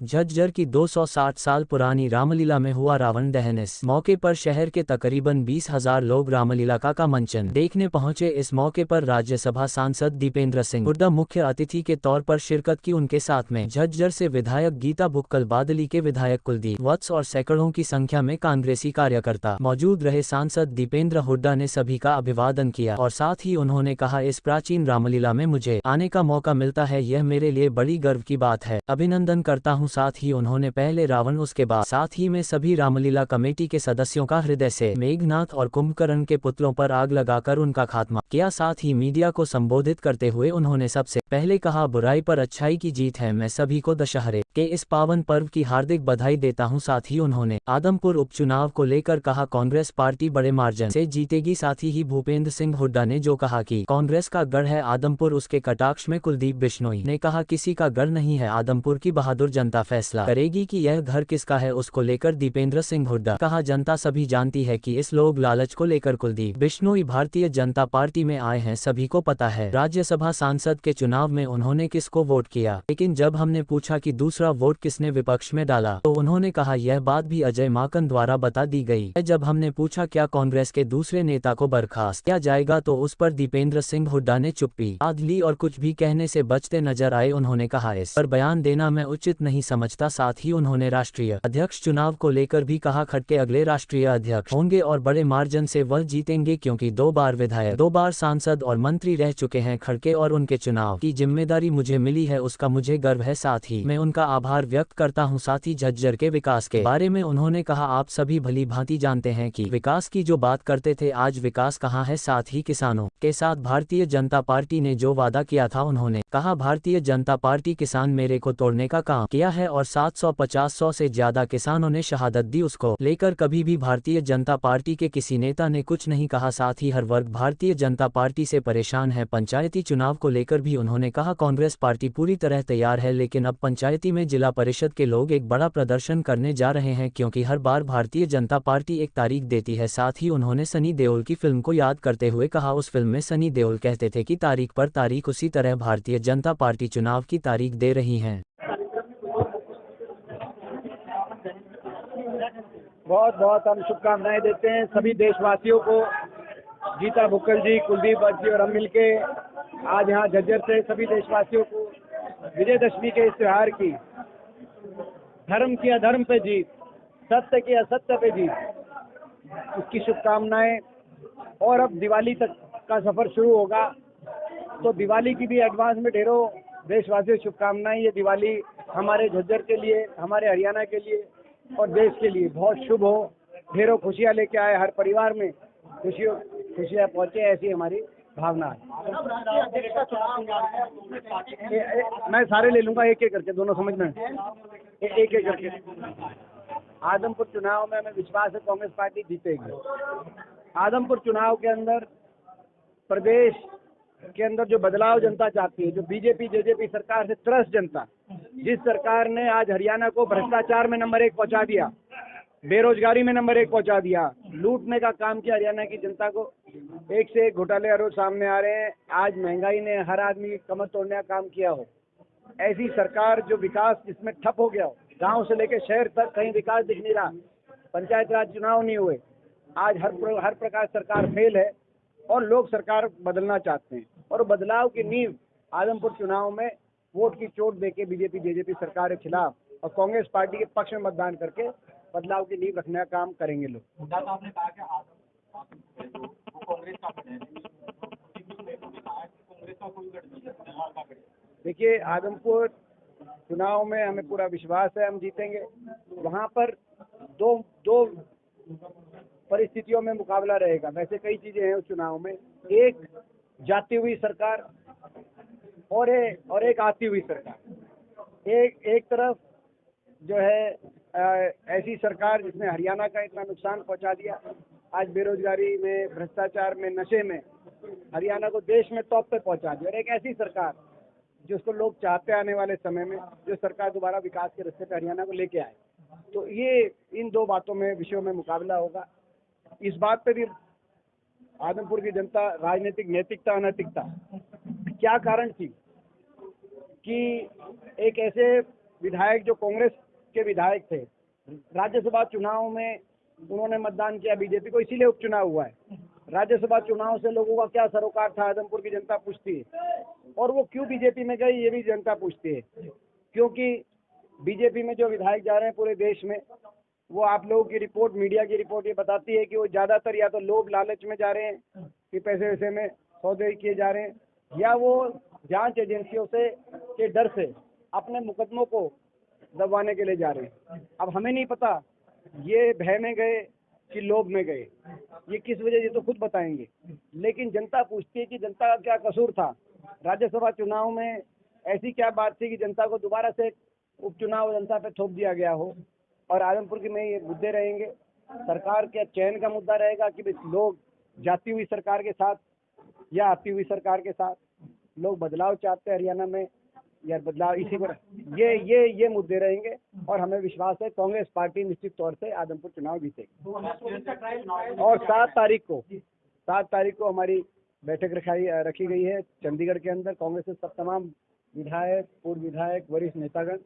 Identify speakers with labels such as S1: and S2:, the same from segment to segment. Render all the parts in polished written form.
S1: झज्जर की 260 साल पुरानी रामलीला में हुआ रावण दहन। इस मौके पर शहर के तकरीबन 20,000 लोग रामलीला का मंचन देखने पहुंचे। इस मौके पर राज्यसभा सांसद दीपेंद्र सिंह हुड्डा मुख्य अतिथि के तौर पर शिरकत की। उनके साथ में झज्जर से विधायक गीता बुक्कल, बादली के विधायक कुलदीप वत्स और सैकड़ों की संख्या में कांग्रेसी कार्यकर्ता मौजूद रहे। सांसद दीपेंद्र हुड्डा ने सभी का अभिवादन किया और साथ ही उन्होंने कहा, इस प्राचीन रामलीला में मुझे आने का मौका मिलता है, यह मेरे लिए बड़ी गर्व की बात है, अभिनंदन करता हूं। साथ ही उन्होंने पहले रावण, उसके बाद साथ ही में सभी रामलीला कमेटी के सदस्यों का हृदय से मेघनाथ और कुंभकर्ण के पुतलों पर आग लगाकर उनका खात्मा किया। साथ ही मीडिया को संबोधित करते हुए उन्होंने सबसे पहले कहा, बुराई पर अच्छाई की जीत है। मैं सभी को दशहरे के इस पावन पर्व की हार्दिक बधाई देता हूं। साथ ही उन्होंने आदमपुर उपचुनाव को लेकर कहा, कांग्रेस पार्टी बड़े मार्जिन से जीतेगी। साथ ही भूपेंद्र सिंह हुड्डा ने जो कहा कि कांग्रेस का गढ़ है आदमपुर, उसके कटाक्ष में कुलदीप बिश्नोई ने कहा, किसी का गढ़ नहीं है आदमपुर की बहादुर जनता फैसला करेगी कि यह घर किसका है। उसको लेकर दीपेंद्र सिंह हुड्डा कहा, जनता सभी जानती है कि इस लोग लालच को लेकर कुलदीप बिश्नोई भारतीय जनता पार्टी में आए हैं, सभी को पता है राज्यसभा सांसद के चुनाव में उन्होंने किसको वोट किया, लेकिन जब हमने पूछा कि दूसरा वोट किसने विपक्ष में डाला तो उन्होंने कहा, यह बात भी अजय माकन द्वारा बता दी गई है। जब हमने पूछा क्या कांग्रेस के दूसरे नेता को बर्खास्त किया जाएगा तो उस पर दीपेंद्र सिंह हुड्डा ने चुप्पी साध ली और कुछ भी कहने से बचते नजर आए। उन्होंने कहा, इस पर बयान देना मैं उचित नहीं समझता। साथ ही उन्होंने राष्ट्रीय अध्यक्ष चुनाव को लेकर भी कहा, खटके अगले राष्ट्रीय अध्यक्ष होंगे और बड़े मार्जिन से वह जीतेंगे, क्योंकि 2 बार विधायक, 2 बार सांसद और मंत्री रह चुके हैं खड़के और उनके चुनाव की जिम्मेदारी मुझे मिली है, उसका मुझे गर्व है। साथ ही मैं उनका आभार व्यक्त करता हूं। साथ ही झज्जर के विकास के बारे में उन्होंने कहा, आप सभी भली भांति जानते हैं कि विकास की जो बात करते थे आज विकास कहाँ है। साथ ही किसानों के साथ भारतीय जनता पार्टी ने जो वादा किया था, उन्होंने कहा, भारतीय जनता पार्टी किसान मेरे को तोड़ने का काम किया है और 750 से ज्यादा किसानों ने शहादत दी। उसको लेकर कभी भी भारतीय जनता पार्टी के किसी नेता ने कुछ नहीं कहा। साथ ही हर वर्ग भारतीय जनता पार्टी से परेशान है। पंचायती चुनाव को लेकर भी उन्होंने कहा, कांग्रेस पार्टी पूरी तरह तैयार है, लेकिन अब पंचायती में जिला परिषद के लोग एक बड़ा प्रदर्शन करने जा रहे हैं, क्योंकि हर बार भारतीय जनता पार्टी एक तारीख देती है। साथ ही उन्होंने सनी देओल की फिल्म को याद करते हुए कहा, उस फिल्म में सनी देओल कहते थे कि तारीख पर तारीख, उसी तरह भारतीय जनता पार्टी चुनाव की तारीख दे रही है।
S2: बहुत बहुत हम शुभकामनाएं देते हैं सभी देशवासियों को। गीता बुक्कल जी, कुलदीप वत्स जी और हम मिलके आज यहाँ झज्जर से सभी देशवासियों को विजयदशमी के इस त्योहार की, धर्म की अधर्म पे जीत, सत्य की असत्य पे जीत, उसकी शुभकामनाएं। और अब दिवाली तक का सफर शुरू होगा, तो दिवाली की भी एडवांस में ढेरों देशवासियों को शुभकामनाएं। ये दिवाली हमारे झज्जर के लिए, हमारे हरियाणा के लिए और देश के लिए बहुत शुभ हो, ढेरों खुशियां लेके आए, हर परिवार में खुशियां पहुंचे, ऐसी हमारी भावना है। मैं सारे ले लूंगा एक एक करके, दोनों समझना है, एक एक करके। आदमपुर चुनाव में हमें विश्वास है कांग्रेस पार्टी जीतेगी। आदमपुर चुनाव के अंदर प्रदेश के अंदर जो बदलाव जनता चाहती है, जो बीजेपी जेजेपी सरकार से त्रस्त जनता, जिस सरकार ने आज हरियाणा को भ्रष्टाचार में नंबर 1 पहुंचा दिया, बेरोजगारी में नंबर 1 पहुंचा दिया, लूटने का काम किया हरियाणा की जनता को, एक से एक घोटाले हर रोज सामने आ रहे हैं। आज महंगाई ने हर आदमी की कमर तोड़ने का काम किया हो, ऐसी सरकार जो विकास जिसमें ठप हो गया हो, गांव से लेकर शहर तक कहीं विकास दिख नहीं रहा, पंचायत राज चुनाव नहीं हुए, आज हर प्रकार सरकार फेल है और लोग सरकार बदलना चाहते हैं। और बदलाव की नींव आदमपुर चुनाव में वोट की चोट देके बीजेपी जेजेपी सरकार के खिलाफ और कांग्रेस पार्टी के पक्ष में मतदान करके बदलाव की नींव रखने का काम करेंगे लोग। देखिए, आदमपुर चुनाव में हमें पूरा विश्वास है हम जीतेंगे। वहाँ पर दो परिस्थितियों में मुकाबला रहेगा। वैसे कई चीजें हैं उस चुनाव में, एक जाती हुई सरकार और एक आती हुई सरकार। एक तरफ जो है ऐसी सरकार जिसने हरियाणा का इतना नुकसान पहुंचा दिया, आज बेरोजगारी में, भ्रष्टाचार में, नशे में हरियाणा को देश में टॉप पे पहुंचा दिया, और एक ऐसी सरकार जिसको लोग चाहते आने वाले समय में, जो सरकार दोबारा विकास के रास्ते पे हरियाणा को लेके आए। तो ये इन दो बातों में, विषयों में मुकाबला होगा। इस बात पे भी आदमपुर की जनता, राजनीतिक नैतिकता अनैतिकता क्या कारण थी कि एक ऐसे विधायक जो कांग्रेस के विधायक थे, राज्यसभा चुनाव में उन्होंने मतदान किया बीजेपी को, इसीलिए उपचुनाव हुआ है। राज्यसभा चुनाव से लोगों का क्या सरोकार था, आदमपुर की जनता पूछती है। और वो क्यों बीजेपी में गई, ये भी जनता पूछती है। क्योंकि बीजेपी में जो विधायक जा रहे हैं पूरे देश में, वो आप लोगों की रिपोर्ट, मीडिया की रिपोर्ट ये बताती है कि वो ज़्यादातर या तो लोभ लालच में जा रहे हैं कि पैसे वैसे में सौदे किए जा रहे हैं, या वो जांच एजेंसियों से के डर से अपने मुकदमों को दबाने के लिए जा रहे हैं। अब हमें नहीं पता ये भय में गए कि लोभ में गए, ये किस वजह, ये तो खुद बताएंगे। लेकिन जनता पूछती है कि जनता का क्या कसूर था, राज्यसभा चुनाव में ऐसी क्या बात थी कि जनता को दोबारा से उपचुनाव जनता पे थोप दिया गया हो। और आदमपुर के में ये मुद्दे रहेंगे, सरकार के चयन का मुद्दा रहेगा कि लोग जाती हुई सरकार के साथ या आती हुई सरकार के साथ, लोग बदलाव चाहते हैं हरियाणा में या बदलाव, इसी पर ये मुद्दे रहेंगे। और हमें विश्वास है कांग्रेस पार्टी निश्चित तौर से आदमपुर चुनाव जीतेगी। और 7 तारीख को हमारी बैठक रखी गई है चंडीगढ़ के अंदर। कांग्रेस के सब तमाम विधायक, पूर्व विधायक, वरिष्ठ नेतागण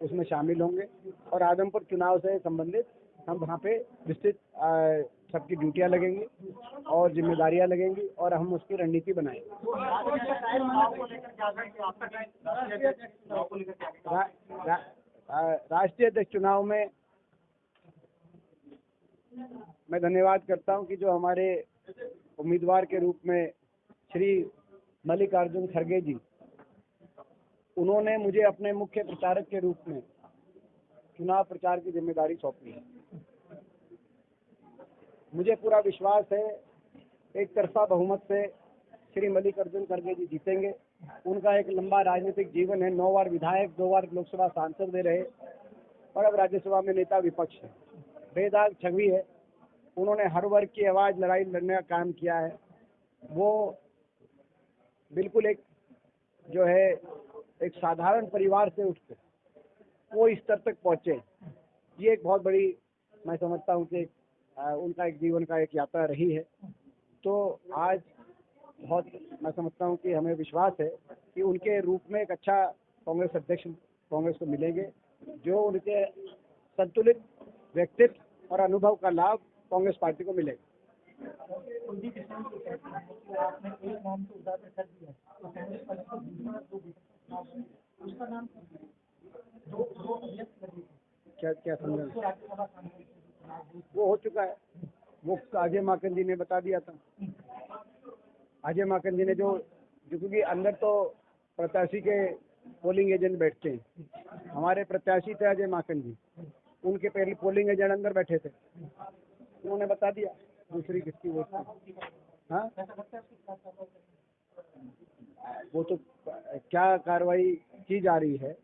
S2: उसमें शामिल होंगे और आदमपुर चुनाव से संबंधित हम वहाँ पे विस्तृत सबकी ड्यूटियाँ लगेंगी और जिम्मेदारियाँ लगेंगी और हम उसकी रणनीति बनाएंगे। राष्ट्रीय अध्यक्ष चुनाव में मैं धन्यवाद करता हूं कि जो हमारे उम्मीदवार के रूप में श्री मल्लिकार्जुन खड़गे जी, उन्होंने मुझे अपने मुख्य प्रचारक के रूप में चुनाव प्रचार की जिम्मेदारी सौंपी है। मुझे पूरा विश्वास है एक तरफा बहुमत से श्री मल्लिकार्जुन खड़गे जी जीतेंगे। उनका एक लंबा राजनीतिक जीवन है, 9 बार विधायक, 2 बार लोकसभा सांसद भी रहे और अब राज्यसभा में नेता विपक्ष है। बेदाग छवि है, उन्होंने हर वर्ग की आवाज़ लड़ाई लड़ने का काम किया है। वो बिल्कुल एक जो है एक साधारण परिवार से उठकर वो इस स्तर तक पहुँचे, ये एक बहुत बड़ी, मैं समझता हूँ कि उनका एक जीवन का एक यात्रा रही है। तो आज बहुत मैं समझता हूँ कि हमें विश्वास है कि उनके रूप में एक अच्छा कांग्रेस अध्यक्ष कांग्रेस को मिलेंगे, जो उनके संतुलित व्यक्तित्व और अनुभव का लाभ कांग्रेस पार्टी को मिलेगा। क्या समझा? वो हो चुका है, वो अजय माकन जी ने बता दिया था। अजय माकन जी ने जो क्योंकि अंदर तो प्रत्याशी के पोलिंग एजेंट बैठते हैं, हमारे प्रत्याशी थे अजय माकन जी, उनके पहले पोलिंग एजेंट अंदर बैठे थे, उन्होंने बता दिया दूसरी किसकी वोट थी। हाँ, वो तो क्या कार्रवाई की जा रही है,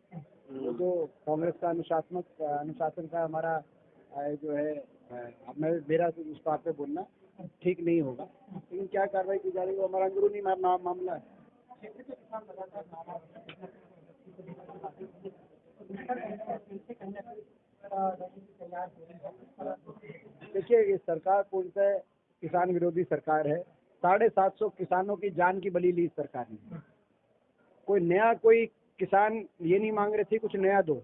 S2: वो जो कांग्रेस का अनुशासन का हमारा जो है, मेरा उस बात पे बोलना ठीक नहीं होगा, लेकिन क्या कार्रवाई की जा रही है वो हमारा अंदरूनी मामला है। देखिए, ये सरकार पूर्णतः किसान विरोधी सरकार है। 750 किसानों की जान की बलि ली सरकार ने। कोई किसान ये नहीं मांग रहे थे कुछ नया दो,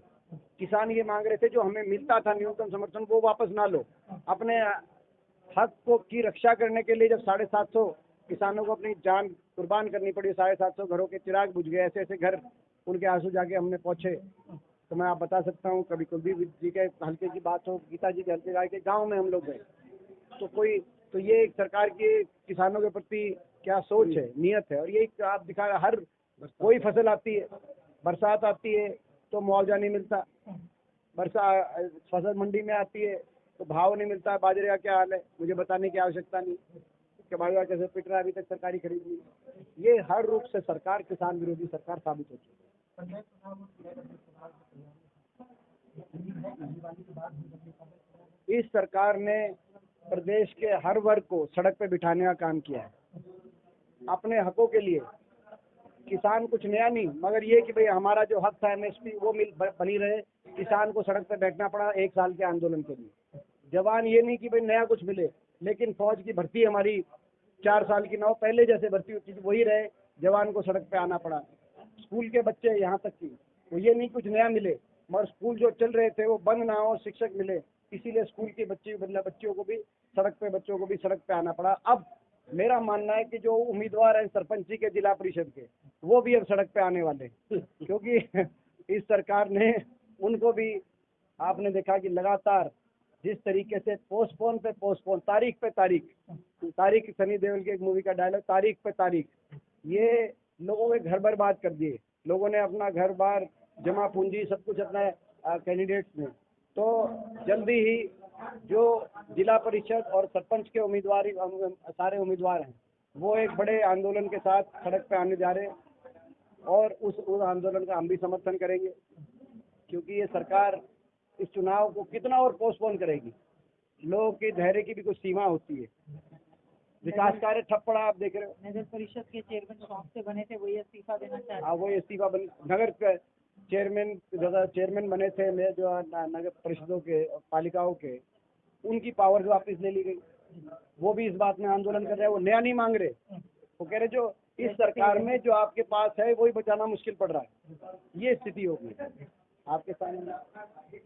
S2: किसान ये मांग रहे थे जो हमें मिलता था न्यूनतम समर्थन वो वापस ना लो। अपने हक को की रक्षा करने के लिए जब 750 किसानों को अपनी जान कुर्बान करनी पड़ी, 750 घरों के चिराग बुझ गए, ऐसे ऐसे घर उनके आंसू जाके हमने पहुँचे, तो मैं आप बता सकता हूँ, कभी कुलदीप जी के हल्के की बात हो, गीता जी के हल्के जाके गाँव में हम लोग गए, तो ये एक सरकार की किसानों के प्रति क्या सोच है, नियत है। और ये आप दिखा, हर कोई फसल आती है, बरसात आती है तो मुआवजा नहीं मिलता, फसल मंडी में आती है तो भाव नहीं मिलता। बाजरे का क्या हाल है मुझे बताने की आवश्यकता नहीं कि बाजरा कैसे पिट रहा है, अभी तक सरकारी खरीद नहीं। ये हर रूप से सरकार किसान विरोधी सरकार साबित हो चुकी है। इस सरकार ने प्रदेश के हर वर्ग को सड़क पे बिठाने का काम किया है अपने हकों के लिए। किसान कुछ नया नहीं, मगर ये कि भाई हमारा जो हक था MSP वो बनी रहे, किसान को सड़क पर बैठना पड़ा 1 साल के आंदोलन के लिए। जवान ये नहीं कि भाई नया कुछ मिले, लेकिन फौज की भर्ती हमारी 4 साल की ना हो, पहले जैसे भर्ती होती थी वही रहे, जवान को सड़क पे आना पड़ा। स्कूल के बच्चे यहाँ तक की वो ये नहीं कुछ नया मिले, मगर स्कूल जो चल रहे थे वो बंद ना हो, शिक्षक मिले, इसीलिए स्कूल के बच्चों को भी बच्चों को भी सड़क पे आना पड़ा। अब मेरा मानना है कि जो उम्मीदवार हैं सरपंची के, जिला परिषद के, वो भी अब सड़क पे आने वाले हैं। क्योंकि इस सरकार ने उनको भी, आपने देखा कि लगातार जिस तरीके से पोस्टपोन पे पोस्टपोन, तारीख पे तारीख, सनी देओल की एक मूवी का डायलॉग, तारीख पे तारीख, ये लोगों के घर बर्बाद कर दिए। लोगों ने अपना घर बार, जमा पूंजी, सब कुछ अपना कैंडिडेट्स में। तो जल्दी ही जो जिला परिषद और सरपंच के उम्मीदवार, सारे उम्मीदवार हैं, वो एक बड़े आंदोलन के साथ सड़क पे आने जा रहे हैं, और उस आंदोलन का हम भी समर्थन करेंगे। क्योंकि ये सरकार इस चुनाव को कितना और पोस्टपोन करेगी, लोगों के धैर्य की भी कुछ सीमा होती है। विकास कार्य ठप पड़ा, आप देख रहे हो।
S3: नगर परिषद के चेयरमैन शौक से बने थे, वही इस्तीफा देना चाहते हैं।
S2: वो इस्तीफा नगर चेयरमैन बने थे, मैं जो नगर परिषदों के, पालिकाओं के, उनकी पावर वापस ले ली गई। वो भी इस बात में आंदोलन कर रहे हैं, वो नया नहीं मांग रहे, वो कह रहे जो इस सरकार में जो आपके पास है वही बचाना मुश्किल पड़ रहा है। ये स्थिति होगी आपके सामने।